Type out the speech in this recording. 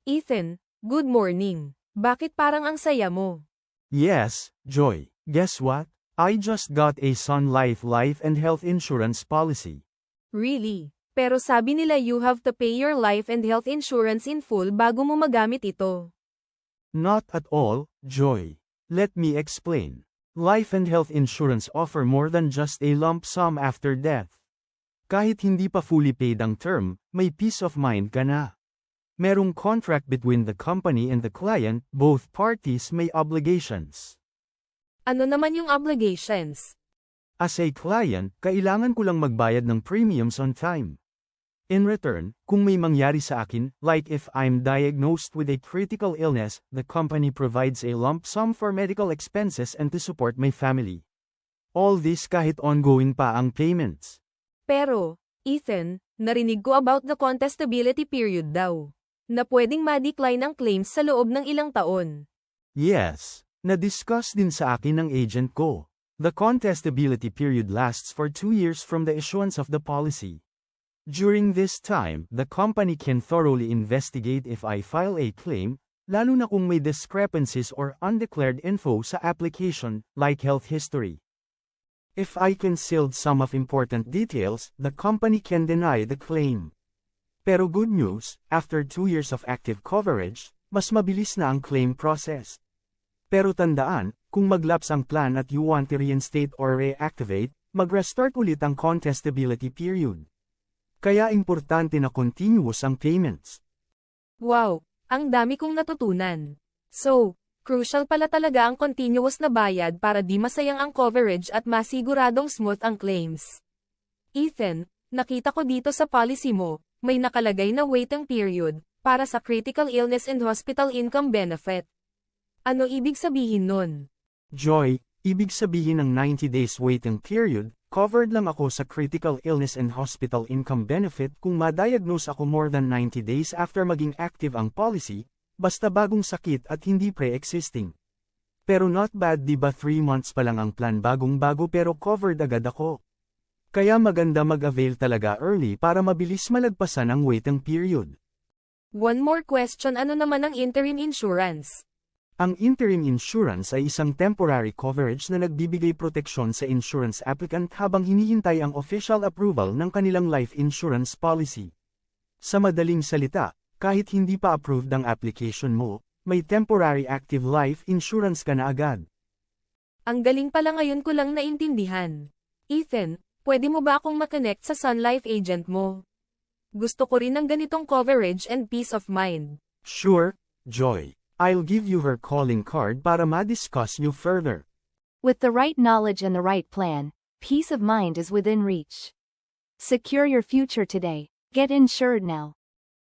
Ethan, good morning. Bakit parang ang saya mo? Yes, Joy. Guess what? I just got a Sun Life life and health insurance policy. Really? Pero sabi nila you have to pay your life and health insurance in full bago mo magamit ito. Not at all, Joy. Let me explain. Life and health insurance offer more than just a lump sum after death. Kahit hindi pa fully paid ang term, may peace of mind ka na. Merong contract between the company and the client, both parties may obligations. Ano naman yung obligations? As a client, kailangan ko lang magbayad ng premiums on time. In return, kung may mangyari sa akin, like if I'm diagnosed with a critical illness, the company provides a lump sum for medical expenses and to support my family. All this kahit ongoing pa ang payments. Pero, Ethan, narinig ko about the contestability period daw. Na pwedeng ma-decline ang claims sa loob ng ilang taon. Yes, na-discuss din sa akin ng agent ko. The contestability period lasts for 2 years from the issuance of the policy. During this time, the company can thoroughly investigate if I file a claim, lalo na kung may discrepancies or undeclared info sa application, like health history. If I concealed some of important details, the company can deny the claim. Pero good news, after 2 years of active coverage, mas mabilis na ang claim process. Pero tandaan, kung maglaps ang plan at you want to reinstate or reactivate, mag-restart ulit ang contestability period. Kaya importante na continuous ang payments. Wow, ang dami kong natutunan. So, crucial pala talaga ang continuous na bayad para di masayang ang coverage at masiguradong smooth ang claims. Ethan, nakita ko dito sa policy mo, may nakalagay na waiting period para sa critical illness and hospital income benefit. Ano ibig sabihin nun? Joy, ibig sabihin ng 90 days waiting period, covered lang ako sa critical illness and hospital income benefit kung ma-diagnose ako more than 90 days after maging active ang policy, basta bagong sakit at hindi pre-existing. Pero not bad, di ba 3 months pa lang ang plan bagong-bago pero covered agad ako. Kaya maganda mag-avail talaga early para mabilis malagpasan ang waiting period. One more question, ano naman ang interim insurance? Ang interim insurance ay isang temporary coverage na nagbibigay proteksyon sa insurance applicant habang hinihintay ang official approval ng kanilang life insurance policy. Sa madaling salita, kahit hindi pa approved ang application mo, may temporary active life insurance ka na agad. Ang galing pala, ngayon ko lang naintindihan. Ethan, pwede mo ba akong makonect sa Sun Life agent mo? Gusto ko rin ng ganitong coverage and peace of mind. Sure, Joy. I'll give you her calling card para ma-discuss you further. With the right knowledge and the right plan, peace of mind is within reach. Secure your future today. Get insured now.